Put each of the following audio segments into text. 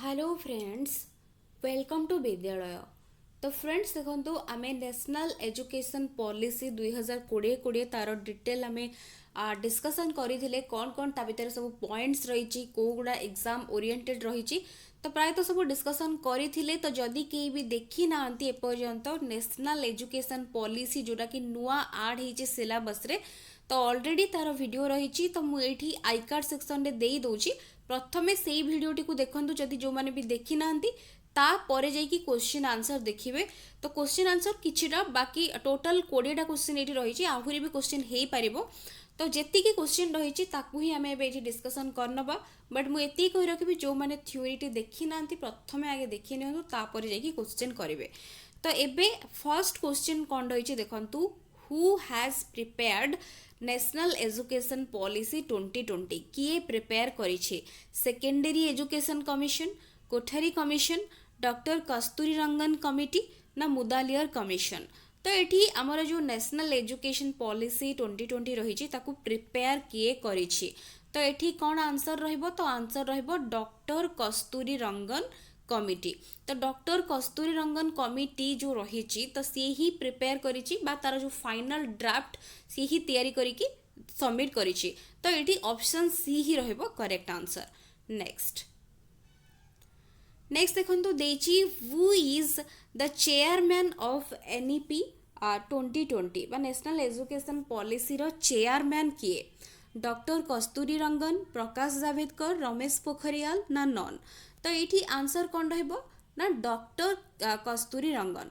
Hello friends, welcome to विद्यालय। तो friends देखो आम नेशनल एजुकेशन पॉलिसी 2020 तार डिटेल आम डिस्कसन करते कौन कौन ता भर सब पॉइंट्स रही कौ गुड़ा एग्जाम ओरिएंटेड रही। तो प्रायतः सब डिस्कसन करते। तो जदि कहीं भी देखी ना एपर्यंत नेशनल एजुकेशन पॉलिसी जोटा कि नुआ आड हो सिलेबस रे, तो ऑलरेडी तार वीडियो रही। तो मुझे आई कार्ड सेक्शन रे दे दूची, प्रथमे से भिडटी को देखु जदि जो मैंने भी देखी ना तापर जाकि क्वेश्चन आंसर देखिए। तो क्वेश्चन आंसर किछिटा बाकी टोटल 20टा क्वेश्चन ये रही, आहरी भी क्वेश्चन हो पार। तो जी क्वेश्चन रही ही आम ए डिस्कसन करनबा। बट मुझे कही रखी जो मैंने थ्योरी देखी ना प्रथमे आगे देखी निपर जा क्वेश्चन करेंगे। तो एबे फर्स्ट क्वेश्चन कौन रही देखु, who has prepared national education policy 2020 किए प्रिपेयर करिछि? Secondary education commission, Kothari commission, doctor कस्तूरी रंगन कमिटी ना मुदालियर कमिशन? तो ये आमर जो नेशनल एजुकेशन पॉलिसी 2020 रही ताकू प्रिपेयर किए करिछि? तो ये कौन आंसर रहिबो? तो आंसर रहिबो डॉक्टर कस्तूरी रंगन कमिटी। तो डॉक्टर कस्तूरी रंगन कमिटी जो रही तो सी ही प्रिपेयर करिछि बा तार जो फाइनल ड्राफ्ट सी ही तैयारी करिकि सबमिट करिछि। तो ये ऑप्शन सी ही रहिबो करेक्ट आंसर। नेक्स्ट देखंतु देछि, who is the chairman of NEP 2020 बा नेशनल एजुकेशन पॉलिसी रो चेयरमैन किए? डॉक्टर कस्तूरी रंगन, प्रकाश जावेदकर, रमेश पोखरियाल ना नॉन? तो ये आंसर कौन रहिबो ना डॉक्टर कस्तूरी रंगन।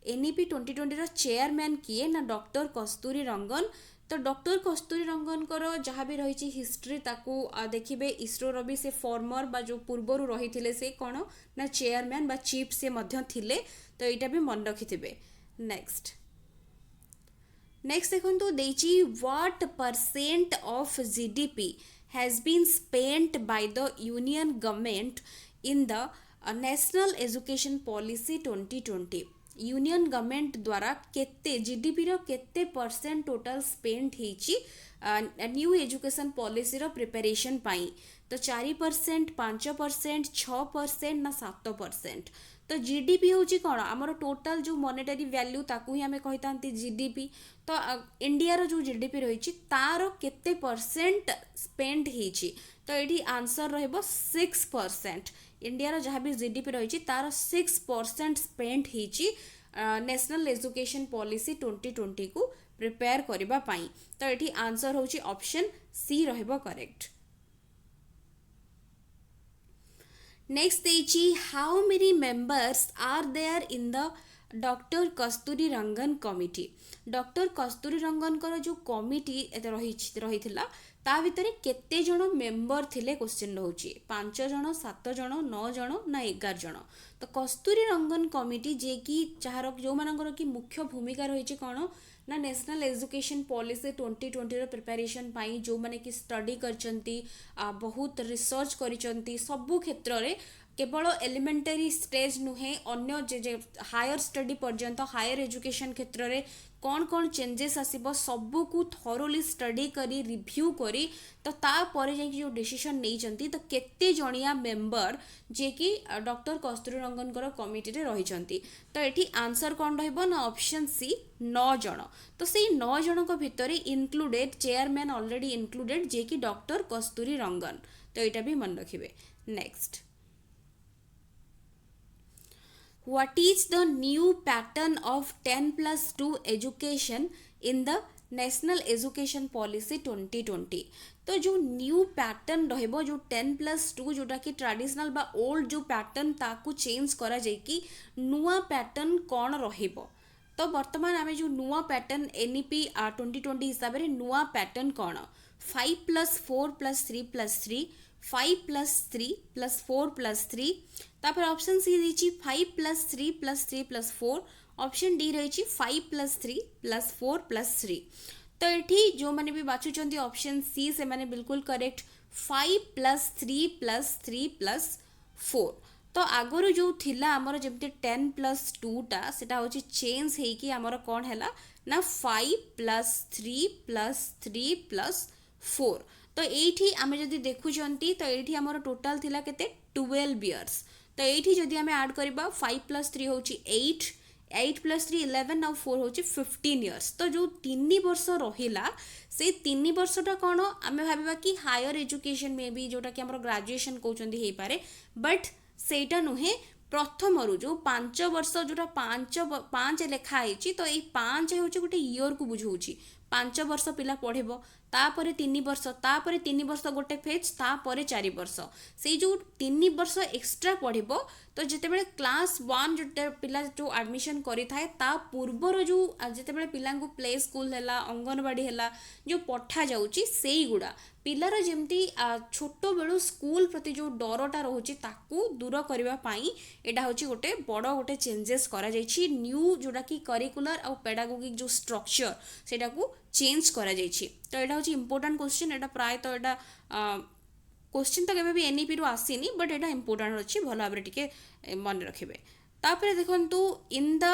एनईपी 2020 रो चेयरमैन किए ना डॉक्टर कस्तूरी रंगन। तो डॉक्टर कस्तूरी रंगन को जहाँ भी रही हिस्ट्री ताकू देखिए, इसरो भी से फॉर्मर बा जो पूर्वर रही से कौन ना चेयरमैन बा चीफ से मध्य थिले। तो यहाँ भी मन रखिथे। नेक्स्ट देखो देछि, what percent of GDP has been spent by the union government in the national education policy 2020? Union government द्वारा केते जीडीपी रो केते परसेंट टोटल स्पेंड होइछि न्यू एजुकेशन पॉलिसी रो प्रिपरेशन पाई? तो 4%, 5%, 6% ना 7%? तो जीडीपी होची कौन आमर टोटल जो मॉनेटरी वैल्यू ताकू ही आमे कहिता जीडीपी। तो इंडिया रो जो जीडीपी रही तार केते परसेंट स्पेंड होइछि? तो ये आंसर रहइबो 6%। इंडिया रो जहाँ भी जीडीपी रही तार 6% स्पेंड होइछि नेशनल एजुकेशन पॉलिसी 2020 को प्रिपेयर करबा पाई। तो ये आंसर होची ऑप्शन सी रहइबो करेक्ट। नेक्स्ट देछि, how many members are there in the doctor Kasturi Rangan committee? Doctor कस्तूरी रंगन को जो कमिटी रही ता भितर केते जण मेंबर थिले क्वेश्चन रहउची? 5 जण, 7 जण, 9 जण ना 11 जण? तो कस्तूरी रंगन कमिटी जे कि जहार जो मानकर कि मुख्य भूमिका रही कौन ना नेशनल एजुकेशन पॉलिसी 2020 रो प्रिपरेशन पाई जो माने कि स्टडी करचंती, बहुत रिसर्च करिचंती सबु क्षेत्र रे, केवल एलिमेंटरी स्टेज नुहे अन्य जे हायर स्टडी पर्यंत हायर एजुकेशन क्षेत्र रे कौन कौन चेंजेस आसीबो सबू को थरोली स्टडी करी रिव्यू करी तो तापर जो डिसीजन नहीं तो केते जणिया मेंबर जे कि डॉक्टर कस्तूरी रंगन कमिटी रे रही। तो ये आंसर कौन रहिबो ना ऑप्शन सी 9 जण। तो से 9 जन भितर इनक्लूडेड चेयरमैन ऑलरेडी इनक्लूडेड जे कि डॉक्टर कस्तूरी रंगन। तो यहाँ भी मन रखिए। Next, what is the new pattern of 10+2 education in the national education policy 2020? तो जो न्यू पैटर्न रहिबो जो 10+2 जोटा कि ट्रेडिशनल बा ओल्ड जो पैटर्न ताकू चेंज करा जाय कि नुआ पैटर्न कौन रहिबो? तो वर्तमान आमे जो नुआ पैटर्न एनईपी 2020 हिसाब रे नुआ पैटर्न कौन? 5+4+3+3, 5+3+4+3? तापर ऑप्शन सी रही 5+3+3+4, ऑप्शन डी रही 5+3+4+3। तो ये जो मैंने भी बाछुचंती ऑप्शन सी से मैंने बिल्कुल करेक्ट 5+3+3+4। तो आगରୁ जो थिला आमर जमते 10+2 टा सेटा होची चेंज हेकी आमर कौन हैला ना 5+3+3+4। तो एठी आमे जदि देखुचंती तो एठी हमर टोटल थिला केते 12 इयर्स। तो एठी जदि आमे ऐड करबा 5 + 3 होची 8, 8 + 3 11 ଆଉ 4 होची 15 इयर्स। तो जो 3 वर्ष रहिला से 3 वर्षटा कौन आमे भाबिबा कि हायर एजुकेशन में भी जोटा कि हमर ग्रेजुएशन कहउचंदी हे पारे, बट सेटा नुहे प्रथम रु जो 5 वर्ष जोटा 5 लेखा होची। तो ये 5 होची गोटे इयर को बुझाउची। 5 वर्ष पिला पढ़ेबो, तापरे 3 वर्ष, तापरे 3 वर्ष गोटे फेज, तापरे 4 वर्ष। से जो 3 वर्ष एक्स्ट्रा पढ़ेबो तो जितेबेले क्लास 1 जो पिला जो एडमिशन करि थाए ता पूर्वर जो जितेबेले पिला को प्ले स्कूल हैला, अंगनवाड़ी हैला जो पठा जाउची सेई गुडा पिलार जेमती छोट बेलू स्कूल प्रति जो डरटा रोचे ताकू दूर करबा पाई एटा होची गोटे बड़ गोटे चेंजेस करा जायछि। न्यू जोटा कि करिकुलर और पेडागोगिक जो स्ट्रक्चर सेटा को चेंज करा जायछि। तो एटा होची इंपोर्टेंट क्वेश्चन। एटा प्राय तो एटा क्वेश्चन तो केबे भी एनईपी रु आसीनी, बट एटा इंपोर्टेंट अछि, भलो भाबरे टिके मन रखिबे। तापरे देखंतु in the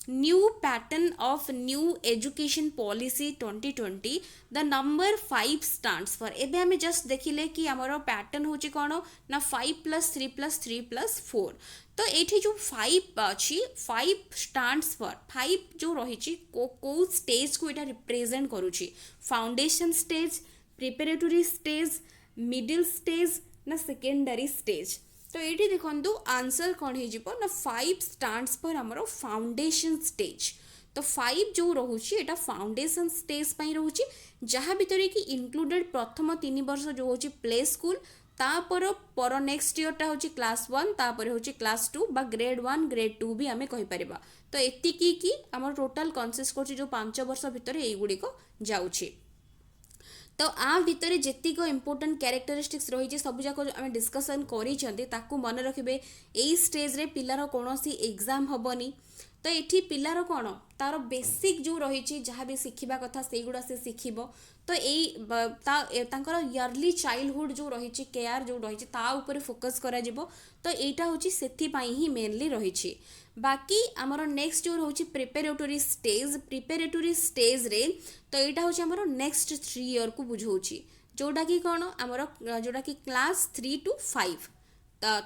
new pattern of new education policy 2020 the number 5 stands for. एबे हमें जस्ट देखिले कि हमरो पैटर्न होची कोन ना 5 + 3 + 3 + 4। तो एठी जो 5 अछि 5 स्टैंड्स फॉर 5 जो रहिची को स्टेज को एटा रिप्रेजेंट करूची। Foundation stage, preparatory stage, middle stage ना सेकेंडरी स्टेज। तो ये देखो आंसर कौन हो ना 5 स्टैंड्स फॉर हमरो फाउंडेशन स्टेज। तो 5 जो रोची एटा फाउंडेशन स्टेज पई रोची, जहाँ भितर कि इंक्लूडेड प्रथम 3 वर्ष जो होची प्ले स्कूल, पर नेक्स्ट ईयर टा होची क्लास 1, तापर होची क्लास 2 बा ग्रेड 1 ग्रेड 2 भी आमे कहि परिबा। तो एतिकी कि हमर टोटल कंसिस्ट करची जो 5 वर्ष भितर एई गुडी को जाउची। तो आ भितर जेतिक इंपोर्टेंट कैरेक्टरिस्टिक्स रही सब जाक आम डिस्कसन कर मन रखिए। यही स्टेज रे पिलार कौन सी एग्जाम हेनी। तो ये पिलार कौन तार बेसिक जो रही जहाँ भी शिखा कथा से गुड़ा से शिखब। तो यही इयरली चाइल्डहुड जो रही केयर जो रही ऊपर फोकस करा जिवो। तो यहाँ हूँ से ही मेनली रही। बाकी आमर नेक्स्ट जो रोचे प्रिपेरेटरी स्टेज रे तो यहाँ हूँ आमर नेक्स्ट 3 ईयर को बुझाऊँगी, जोटा कि कौन आमर जोटा कि क्लास 3 to 5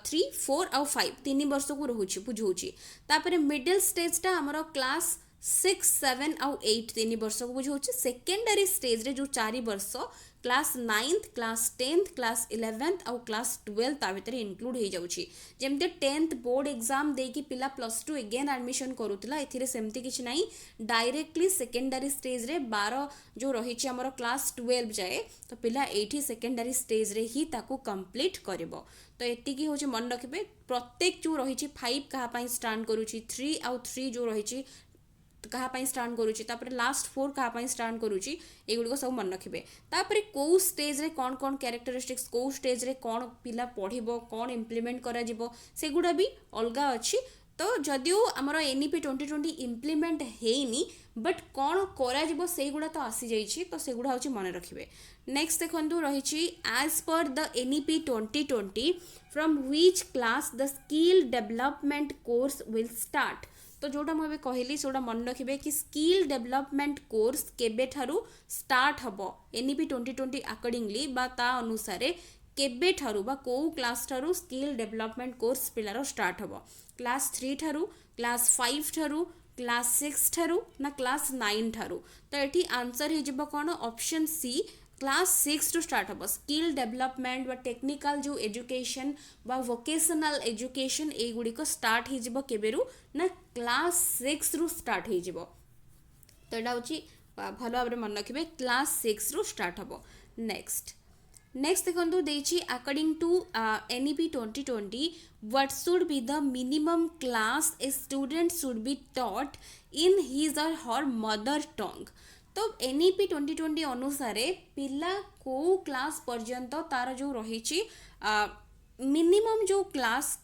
3 4 और 5 3 वर्ष को रोचे बुझाऊँगी। तापर मिडिल स्टेजटा आमर क्लास 6 7 और 8 3 वर्ष को बुझाऊँगी। सेकेंडरी स्टेज रे जो 4 वर्ष class 9th class 10th class 11th और क्लास 12 ता भीतर इंक्लूड हो जाउची। जेमते 10th बोर्ड एग्जाम देकी पिला +2 अगेन एडमिशन करूतला, एथिरे सेमती किछ नाही। डायरेक्टली सेकेंडरी स्टेज रे 12 जो रहिछि हमर क्लास 12 जाए तो पिला एठी सेकेंडरी स्टेज रे ही ताकू कंप्लीट करबो। तो एतिकी होची मन रखिबे। प्रत्येक जो रहिछि 5 कहा पई स्टैंड करूछि, 3 और 3 जो रहिछि कहा पई स्टैंड करूची, तापर लास्ट 4 कहा पई स्टैंड करूची, एगुडी को सब मन रखिबे। तापर को स्टेज रे कौन कौन कैरेक्टरिस्टिक्स, को स्टेज रे कौन पिला पढ़िबो, कौन इम्प्लीमेंट करा जिवो सेगुडा भी अलगा अछि। तो जदियो हमर एनईपी 2020 इम्प्लीमेंट हेइनी, बट कौन करा जिवो सेगुडा तो आसी जाइछि। तो सेगुडा होची मन रखिबे। नेक्स्ट देखंतु रहिछि as per the NEP 2020 from which class the skill development course will start. तो जोटा मुझे कहली सोटा मन रखिए कि स्किल डेवलपमेंट कोर्स केबे ठारू स्टार्ट हबो एनईपी 2020 अकॉर्डिंगली बा ता अनुसार केबे ठारू बा को क्लास ठारू स्किल डेवलपमेंट कोर्स पिलार स्टार्ट हबो। क्लास 3 ठारू, क्लास 5 ठारू, क्लास 6 ठारू ना क्लास 9 ठारू। तो ये आंसर हो जिवो कोन option C class 6 to start हम। स्किल डेवलपमेंट टेक्निकल जो एजुकेशन वोकेशनल एजुकेशन एगुड़ी स्टार्ट हो केबेरु ना क्लास 6 रु स्टार्ट हो। तो यहाँ हूँ भल भाव मन रखिए क्लास 6 रु स्टार्ट हम। नेक्स्ट देखो देछि according to NEP 2020 what should be the minimum class a student should be taught in his or her mother tongue. तो एनईपी 2020 अनुसार पिला को क्लास पर्यंत तार जो रही मिनिमम जो क्लास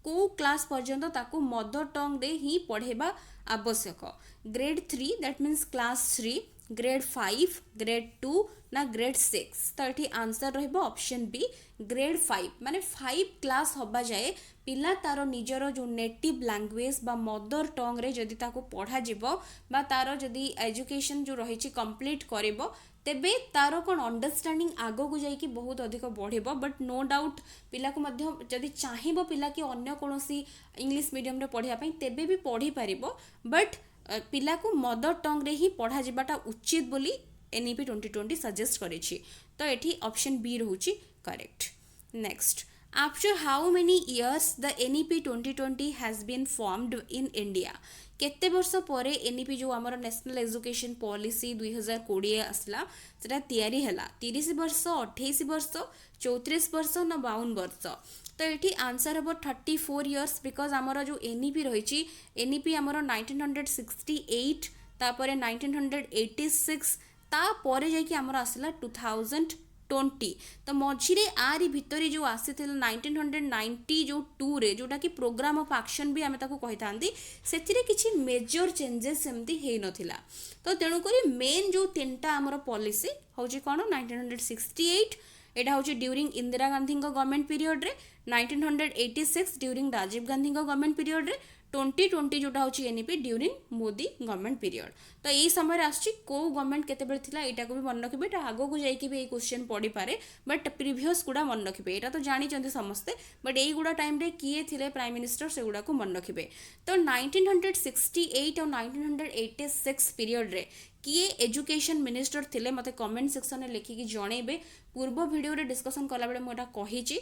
को क्लास पर्यंत ताको मदर टंग रे ही पढ़ेबा आवश्यक। Grade 3 that means class 3, grade 5, grade 2 ना ग्रेड 6। तो ये आंसर रहिबो ऑप्शन बी ग्रेड 5 माने 5 क्लास हबा जाए पिला तार निजर जो नेटिव लैंग्वेज बा मदर टंग रे जदि ताको पढ़ा जिवो बा तार जदि एजुकेशन जो रही कंप्लीट करिवो तेबे तार कौन अंडरस्टैंडिंग आगो को जाइए बहुत अधिक बढ़िबो बट नो डाउट पिला को मध्य जदि चाहिबो पिला कि अन्य कोनोसी इंग्लिश मीडियम रे पढ़िया पई तेबे भी पढ़ी पारिबो बट पिला को मदर टंग रे ही पढ़ा जिबाटा उचित बोली एनईपी 2020 सजेस्ट करिछि तो एठी ऑप्शन बी रहउछि correct next after how many years the NEP 2020 has been formed in India केते वर्ष परे एनईपी जो आमर नेशनल एजुकेशन पॉलिसी 2020 आसला सेटा तयारी हला 30 वर्ष 28 वर्ष 34 वर्ष ना 52 वर्ष तो ये आंसर हम 34 इयर्स बिकज आमर जो एनईपी रही एनईपी आमर 1968 तापर 1986 तापर जाकि आमर आसला 2020 तो मझिरे आरी भितरी जो आसी 1990 जो 2 रे जोटा कि प्रोग्राम ऑफ एक्शन भी आमे ताको कहि थांदी सेथिरे किछि मेजर चेंजेस सेमती हे नथिला तो तेणु करी मेन जो तीनटा आमर पॉलिसी होची कोन 1968 एटा होची during Indira Gandhi government period रे 1986 during Rajiv Gandhi government period रे 2020 जोटा होची NEP during Modi government period तो यही समय आसची को गवर्नमेंट केतेबेले थिला एटा को भी मन रखिबे एटा आगो को जाई कि भी ए क्वेश्चन पढ़ी पारे बट प्रीवियस गुडा मन रखिबे एटा तो जानि चंदी समस्ते बट एई गुडा टाइम रे किए थिले प्राइम मिनिस्टर से गुडा को मन रखिबे तो 1968 और 1986 पीरियड रे किए एजुकेशन मिनिस्टर थिले मते कमेंट सेक्शन में लिखिकी जणेबे पूर्व वीडियो रे डिस्कशन कला बेले मोटा कहिची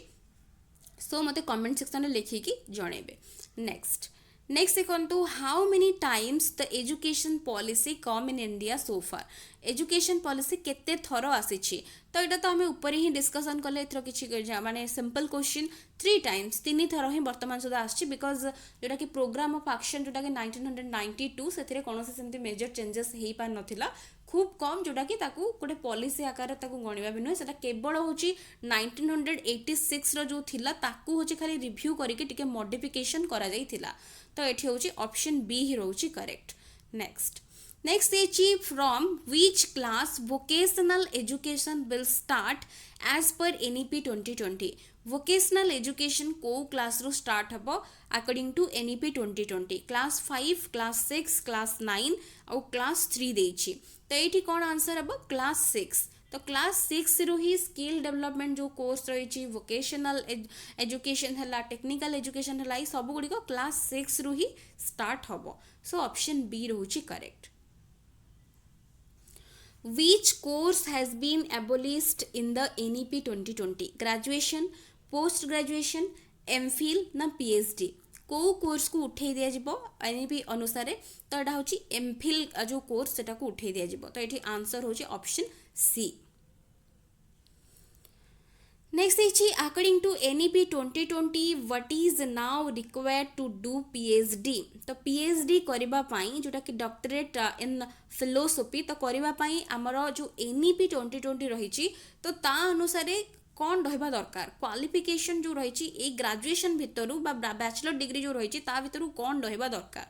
सो मते कमेंट सेक्शन में लिखिकी जणेबे नेक्स्ट देखो how many times the education policy come in India so far education policy केते थरो आसीछि तो एटा तो हमें ऊपर ही डिस्कशन कले एथरो किछि माने सिंपल क्वेश्चन 3 टाइम्स 3 थरो ही वर्तमान सुधा आछि बिकॉज जोटा कि प्रोग्राम ऑफ एक्शन जोटा कि 1992 सेथिरे कोनोसे सेमती मेजर चेंजेस हेई पार नथिला खूब कम जोटा कि ताकू गोटे पॉलिसी आकार ताकू गणिबा भी नुहे सेटा केवल होची 1986 रो जो थिला ताकू होची खाली रिव्यू करके टिके मॉडिफिकेशन करा जाई थिला तो एठी होची ऑप्शन बी ही रहउची करेक्ट नेक्स्ट एची from which class vocational education will start as per NEP 2020 vocational education को क्लास रो स्टार्ट हबो according to NEP 2020 class 5 class 6 class 9 और क्लास 3 देइछि तो एठी कोन आंसर हबो क्लास 6 तो क्लास 6 रो ही स्किल डेवलपमेंट जो कोर्स रही वोकेशनल एजुकेशन है टेक्निकल एजुकेशन है सब गुड़ी क्लास 6 रू ही स्टार्ट हम सो ऑप्शन बी रोची correct Which course has been abolished in the NEP 2020 graduation post graduation MPhil ना पीएचडी को कोर्स को उठे दिया जिवो एनईपी अनुसार तो एटा होची एमफिल जो कोर्स सेटा को उठे दिया जिवो तो एठी आंसर होची ऑप्शन सी नेक्स्ट इछि according to NEP 2020 what is now required to do PhD तो पीएचडी करबा पई जोटा कि डॉक्टरेट इन फिलोसफी तो करबा पई हमर जो एनईपी 2020 रहिछि तो ता अनुसार कौन रहा दरकार क्वालिफिकेशन जो रही ए ग्रेजुएशन भितर बैचलर डिग्री जो रही भितर कौन रहा दरकार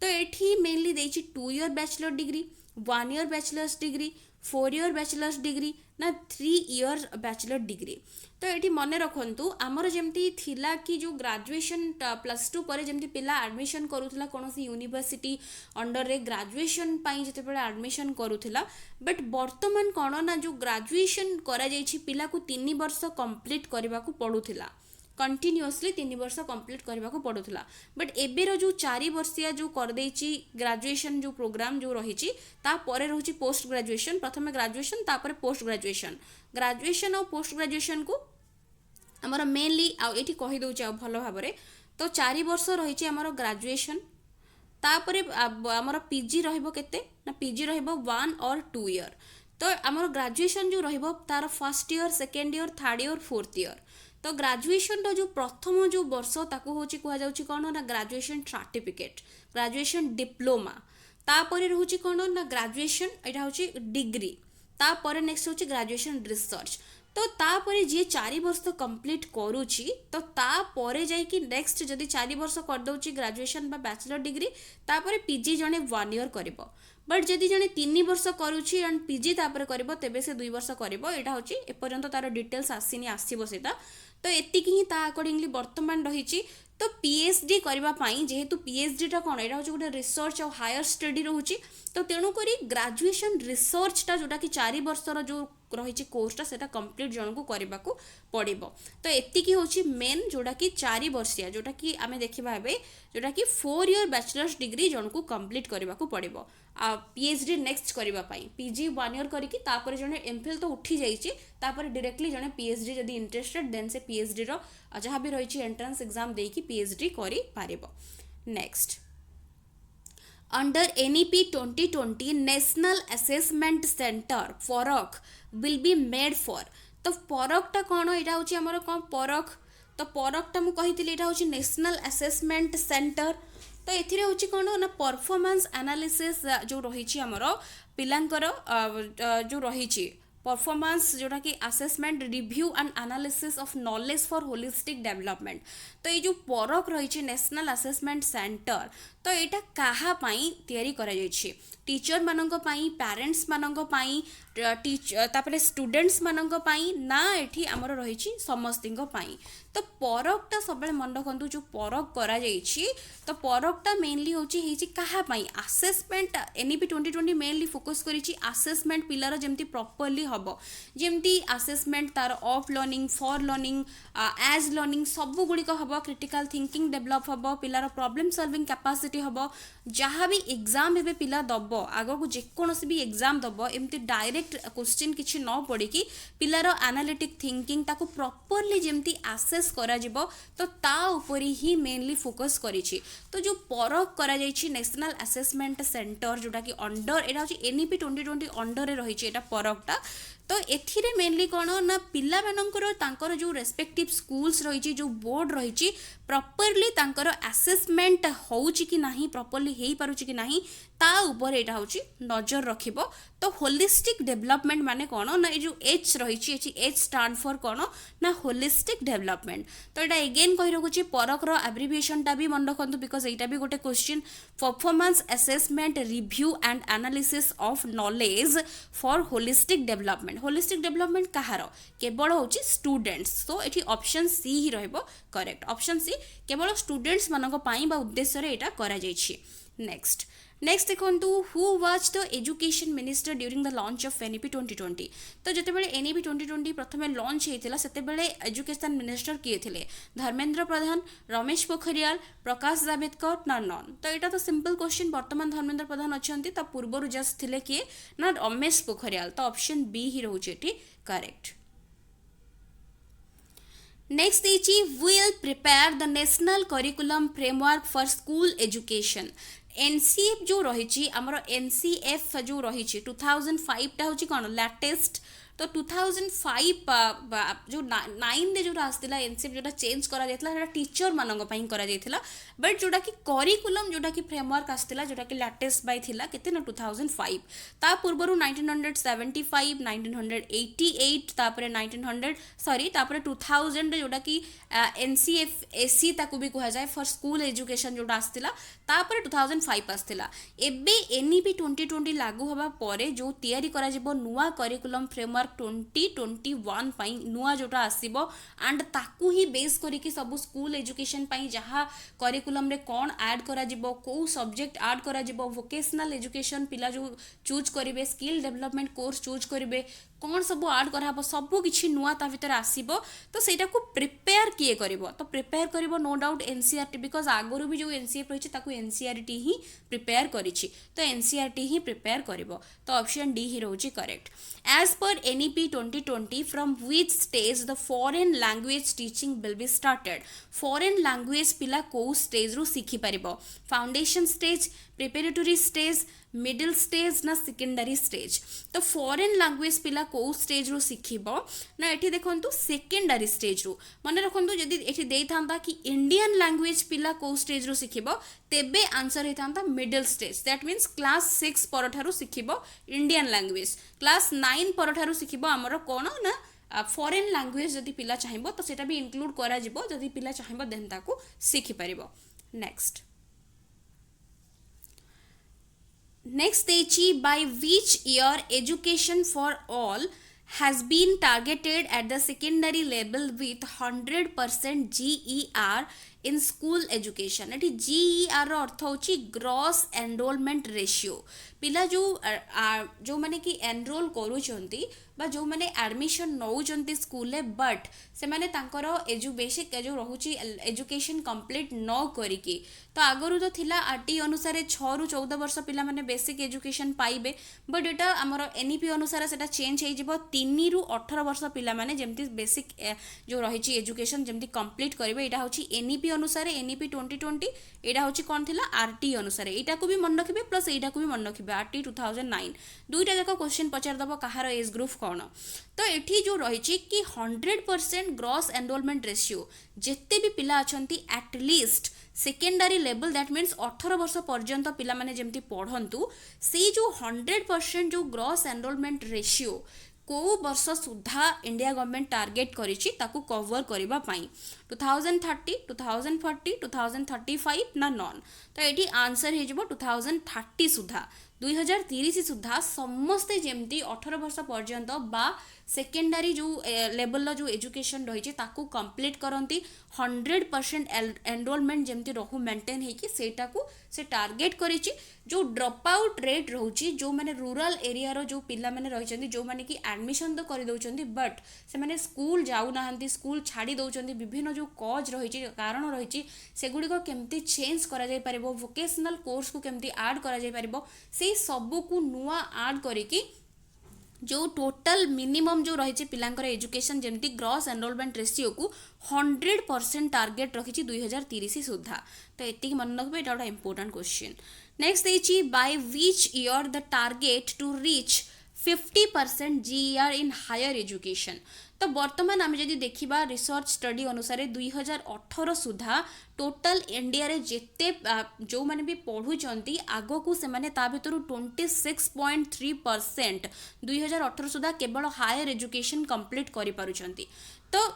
तो ये मेनली देछि 2 year bachelor degree 1 year bachelor's degree 4 year bachelor's degree ना 3 ईयर बैचलर डिग्री तो ये मन रखु आमर जमती थिला कि जो ग्रेजुएशन +2 पर जमती पिला एडमिशन करूला कौन यूनिवर्सिटी अंडर रे ग्रेजुएशन पाई जिते एडमिशन करूला बट वर्तमान कौन ना जो ग्रेजुएशन करा जाइछि पिला को 3 वर्ष कंप्लीट करने को पड़ूला कंटिन्यूअसली 3 वर्ष कंप्लीट करने को पड़ूला बट एबेर जो 4 वर्षिया जो कर देछि ग्रेजुएशन जो प्रोग्राम जो रही रही पोस्ट ग्रेजुएशन प्रथम ग्रेजुएशन तापर पोस्ट ग्रेजुएशन और पोस्ट ग्रेजुएशन को आमर मेनली आठी कहीदे भल भाव तो 4 वर्ष रही आमर ग्रेजुएशन तापर आमर पीजी रहिबो ना पीजी रहिबो 1 और 2 ईयर तो आमर ग्रेजुएशन जो रहिबो तार first year second year third year fourth year तो ग्रेजुएशन जो प्रथम जो वर्ष ताकू होची कुहा जाउची कोन ना ग्रेजुएशन सर्टिफिकेट ग्रेजुएशन डिप्लोमा तापर रहउची कोन ना ग्रेजुएशन एटा होची डिग्री तापर नेक्स्ट होची ग्रेजुएशन रिसर्च तो तापर जी 4 वर्ष कंप्लीट करूची तो तापर जाई कि नेक्स्ट जदी 4 वर्ष कर दउची ग्रेजुएशन बा बैचलर डिग्री तापर पीजी जने 1 ईयर करिवो बट जदि जने 3 वर्ष करूची एंड पीजी तापर करिवो तेबे से 2 वर्ष करिवो एटा होची ए पर्यंत तार डिटेल्स आसीनी आसीबो सेटा तो एतिकी ही ता अकॉर्डिंगली वर्तमान रहिची तो पीएचडी करबा पई जेहेतु पीएचडी टा कोन एटा होची गोटे रिसर्च और हायर स्टडी रहूची तो तेणु करी ग्रेजुएशन रिसर्च टा जोटा कि 4 वर्षर जो रही कोर्सटा सेटा कंप्लीट जन को करने को पड़ो तो एतिकी होची मेन जोटा कि 4 वर्षिया जोटा कि आमे देखिबा एबे जोटा कि 4 ईयर बैचलर्स डिग्री जन को कंप्लीट करने को पड़ो पीएचडी नेक्स्ट करबा पई पीजी 1 ईयर करिकी तापर जने एमफिल तो उठी जाइछि तापर डायरेक्टली जने पीएचडी जदी इंटरेस्टेड देन से पीएचडी रो जहाँ भी रही एंट्रेंस एग्जाम देकी पीएचडी करि पारिबो next Under NEP 2020 National Assessment Center POROC will be made for तो POROC टा कौन एटा होची हमर कौन POROC तो POROC टा मु कहितली एटा होची नेशनल असेसमेंट सेंटर तो एथिरे होची कौन ना परफॉर्मेंस एनालिसिस जो रही हमर पिलांकर जो रही परफॉर्मेंस जोटा कि assessment review and analysis of knowledge for holistic development तो ये जो POROC रही नेशनल असेसमेंट सेंटर तो यहाँ क्या तैयारी करा जाइछि टीचर मानक पई पेरेंट्स मानक पई तापरे स्टूडेंट्स मानक पई ना एठी हमर रही समस्तिंक पई तो POROC टा सब मन रखु जो POROC करा जाइछि तो POROC टा मेनली होछि हेछि कहा पई असेसमेंट NEP 2020 मेनली फोकस करिछि असेसमेंट पिलार जेमती प्रॉपर्ली हबो जेमती असेसमेंट तार of learning for learning as learning सब गुडी को हबो क्रिटिकल थिंकिंग डेवलप हबो पिलार प्रॉब्लम सॉल्विंग कैपेसिटी हबो जहाँ भी एग्जाम एबे पिला दबो आगो को जेकोनोसी भी एग्जाम दबो एमती डायरेक्ट क्वेश्चन किछि न पड़ी कि पिलार एनालिटिक थिंकिंग ताको प्रॉपर्ली जेमती एसेस करा जिवो तो ता ऊपर ही मेनली फोकस करिछि तो जो POROC करा जाइछि नेशनल असेसमेंट सेंटर जोटा कि अंडर एटा होछि NEP 2020 अंडर रे रहिछि एटा POROC टा तो एथिरे मेनली कौन ना पिला मानकर तांकर जो रेस्पेक्टिव स्कूल्स रही जो बोर्ड रही प्रॉपर्ली तांकर असेसमेंट होउची कि नाही प्रॉपर्ली हेई पारुची कि नाही ता ऊपर एटा होची नजर रखिबो तो होलिस्टिक डेवलपमेंट माने कौन ना ये जो एच रही एच स्टैंड फॉर कौन ना होलिस्टिक डेवलपमेंट तो एटा अगेन कहि रखुची POROC रो एब्रिविएशन टा भी मन रखंतु बिकॉज एटा भी गोटे question performance assessment review and analysis of knowledge for holistic development कहार केवल होची स्टूडेंट्स तो एठी ऑप्शन सी ही रहबो करेक्ट ऑप्शन सी केवल स्टूडेंट्स मानक पई बा उद्देश्य रे एटा करा जाइछि नेक्स्ट देखंतु who was the education minister during the launch of NEP 2020 तो जते बेले NEP 2020 प्रथमे लॉन्च हेतिला सेते बेले एजुकेशन मिनिस्टर किए थिले धर्मेंद्र प्रधान रमेश पोखरियाल प्रकाश जावड़ेकर ना नॉन तो एटा तो सिंपल क्वेश्चन वर्तमान धर्मेंद्र प्रधान अछंती ता पूर्वरु जस्ट थिले किए ना रमेश पोखरियाल तो ऑप्शन बी ही रहउची एठी करेक्ट नेक्स्ट इची will prepare the national curriculum framework for school education NCF जो रही आमर NCF जो रही 2005 टा होची कौन लेटेस्ट तो 2005 जो 9 रे जो आसला NCF जोटा चेंज करा जायतला टीचर मानक पई करा जायतला बट जोटा कि करिकुलम जोटा कि फ्रेमवर्क आसला जोटा कि लेटेस्ट बाय थिला केते ना 2005 ता पूर्वरु 1975 1988 तापरे 2000 जोटा कि NCF SC ताकू भी कहा जाए फॉर स्कूल एजुकेशन जोटा आसला तापरे 2005 आसला एबे NEP 2020 लागू होबा परे जो तयारी करा जिवो नुवा करिकुलम फ्रेमवर्क 2021 पई नुआ जोटा आसीबो एंड ताकू ही बेस करिकि सब स्कूल एजुकेशन पई जहा करिकुलम रे कोन ऐड करा जिवो को सब्जेक्ट ऐड करा जिवो वोकेशनल एजुकेशन पिला जो चूज करिवे स्किल डेवलपमेंट कोर्स चूज करिवे कौन सब ऐड कराबो सब किछि नुआ ता भीतर आसीबो तो सेटा को प्रिपेयर किए करिवो तो प्रिपेयर करिवो नो डाउट NCERT बिकॉज आगरु भी जो NCF रहिछि ताकू NCERT ही प्रिपेयर करिछि तो NCERT ही प्रिपेयर करिवो तो ऑप्शन डी ही रहउछि correct as per NEP 2020 from which stage the foreign language teaching will be started foreign language पिला को स्टेज रु सिखि परिबो foundation stage preparatory stage middle stage ना सेकेंडरी स्टेज तो फॉरेन लैंग्वेज पिला को स्टेज रु सिखिबो ना एठी देखंतु सेकेंडरी स्टेज रु माने रखंतु जदी एठी देई थांता कि इंडियन लैंग्वेज पिला को स्टेज रु सिखिबो तेबे आंसर हे थांता middle stage that means class 6 परठारु सिखिबो इंडियन लैंग्वेज क्लास 9 परठारु सिखिबो हमरो कोन ना फॉरेन लैंग्वेज जदी पिला चाहिबो तो सेटा भी इंक्लूड करा जिवो जदी पिला चाहिबो देन ताकू सिखि परिबो नेक्स्ट देछि by which year education for all has been targeted at the secondary level with 100% GER in school education. Eighty GER रो अर्थ होची ग्रॉस एनरोलमेंट रेशियो। पिला जो माने कि एनरोल करूचंती बा जो माने एडमिशन नौचंती स्कूल बट से माने तांकर बेसिक जो रहुची एजुकेशन कंप्लीट न करिकी। तो आगरू तो थिला आरटी अनुसार 6 रु 14 वर्ष पिला माने बेसिक एजुकेशन पाइबे, बट एटा हमर एनईपी अनुसार सेटा चेंज हो जिवो 3 रु 18 वर्ष पिला माने जेमती बेसिक जो रहिची एजुकेशन जेमती कंप्लीट करिवे। एटा होची एनईपी अनुसार एनईपी 2020, एटा होची कोन थिला आरटी अनुसार। एटा को भी मन रखिबे प्लस एटा को भी मन रखिबे आरटी 2009। दुईटा जाक क्वेश्चन पचार दबो कहार एज ग्रुप कौन। तो एठी जो रही कि 100% ग्रॉस एनरोलमेंट रेशियो जिते भी पिला अछंती at least secondary level that means 18 वर्ष पर्यंत पिला माने जेमती पढ़ंतु से जो 100% जो ग्रॉस एनरोलमेंट रेशियो को वर्ष सुधा इंडिया गवर्नमेंट टार्गेट करिछि ताकू कवर करिबा पई 2030 2040 2035 ना नॉन। तो एठी आंसर हे जबो 2030 सुधा 2030 सुधा समस्ते जेमती 18 वर्ष पर्यंत बा सेकेंडरी जो लेवल जो एजुकेशन रही ताकू कंप्लीट करती 100% एनरोलमेंट जेमती रहू मेंटेन होगी सेटा को से टार्गेट करिछि। जो ड्रॉप आउट रेट रोची जो माने रूरल एरिया रो जो पिला माने रही जो माने कि एडमिशन तो कर दउचंती बट से माने स्कूल जाऊ नाहंती स्कूल छाड़ी दउचंती विभिन्न जो कॉज रही कारण रही सेगुड़ी को केमती चेंज करा जाय परिबो वोकेशनल कोर्स को केमती ऐड करा जाय परिबो से सबू को नुआ ऐड करिकी जो टोटल मिनिमम जो रही पिलांकर एजुकेशन जेमती ग्रॉस एनरोलमेंट रेशियो को 100% टार्गेट रखी 2030 सुधा। तो ये मन रखिए एटा गोटे इंपोर्टेंट क्वेश्चन। नेक्स्ट देखिए by which year the target to reach 50% GER in higher education. तो बर्तमान आम जदि देखा रिसर्च स्टडी अनुसार 2018 सुधा टोटल इंडिया रे जेते जो माने भी पढ़ुचंती आगो को से माने ता भितरु 26.3% 2018 सुधा केवल हायर एजुकेशन कंप्लीट करि पारुचंती। तो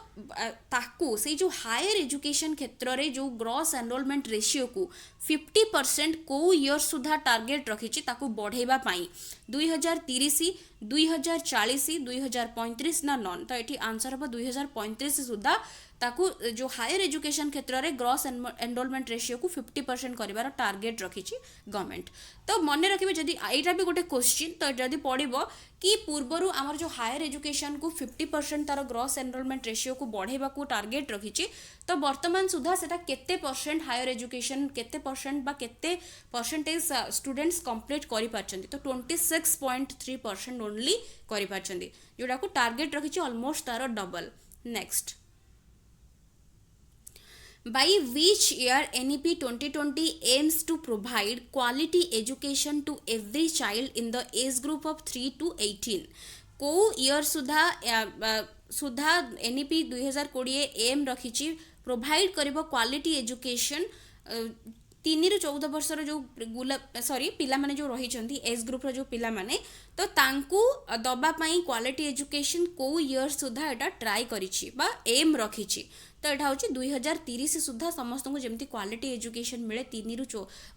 ताकू से जो हायर एजुकेशन क्षेत्र रे जो ग्रॉस एनरोलमेंट रेशियो को 50% को ईयर सुधा टार्गेट रखिछि ताकू बढ़ेबा पाई 2030 2040 2035 ना नॉन। तो ये आंसर हम 2035 सुधा ताकू जो हायर एजुकेशन क्षेत्र में ग्रॉस एनरोलमेंट रेशियो को 50% कर टार्गेट रखिछि गवर्नमेंट। तो मन रखिए जदि यहाँ भी गोटे क्वेश्चन तो जदि पड़ो कि पूर्वर आमर जो हायर एजुकेशन को 50% तार ग्रॉस एनरोलमेंट रेशियो को बढ़ेबा को टार्गेट रखिछि तो वर्तमान सुधा सेटा केते परसेंट हायर एजुकेशन केते परसेंट बा केते परसेंटेज स्टूडेंट्स कंप्लीट करि पारछन्ती। तो 26.3% ओनली करि पारछन्ती जोटा को टार्गेट रखिछि ऑलमोस्ट तार double. Next by which year NEP 2020 aims to provide quality education to every child in the age group of 3 to 18। को ईयर सुधा NEP 2020 एम रखिछि प्रोवाइड करिबो क्वालिटी एजुकेशन 3 ରୁ 14 वर्षर जो पिला माने जो रही एज ग्रुप जो पिला माने तो तांकू दबा पाई क्वालिटी एजुकेशन को ईयर सुधा एटा ट्राई करिछि बा एम रखिछि। तो यहाँ हूँ 2030 सुधा समस्त को जमी क्वालिटी एजुकेशन मिले 3 ରୁ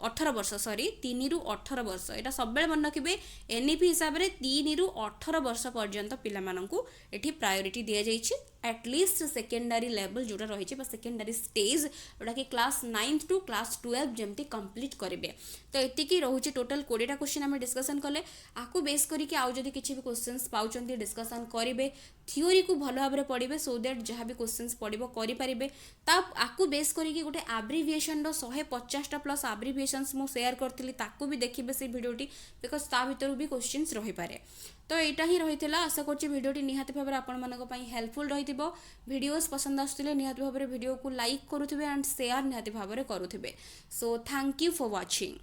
18 वर्ष 3 ରୁ 18 वर्ष यहाँ सब मन रखिए NEP हिसाब से 3 ରୁ 18 वर्ष पर्यंत पिलामानंकु एठी प्रायोरिटी दिया जाइछि एटलिस्ट सेकेंडरी लेवल जोटा रही सेकेंडरी स्टेज जोटा कि क्लास 9th टू क्लास 12 जमती कंप्लीट करेंगे। तो ये रोचे टोटल 20टा क्वेश्चन आम डिस्कसन कले आपको बेस करके आउ जदि किसी भी क्वेश्चंस पाउचंती डिस्कसन करेंगे थ्योरी को भल भाव पढ़े सो दैट जहाँ भी क्वेश्चंस पड़ो करें आपको बेस करके गोटे आब्रिविएशन 150टा प्लस आब्रिविएशंस मु शेयर करती ताकू भी देखिए से भिडियोटी बिकज ता भीतर भी क्वेश्चंस रही पारे। तो यहाँ ही रही है आशा कर भिडियोटी निहाती भाव आपण हेल्पफुल रही वीडियोस पसंद आसुले निहाती भाव वीडियो को लाइक करुवे एंड शेयर निहाती भाव करुवे। So thank you for watching.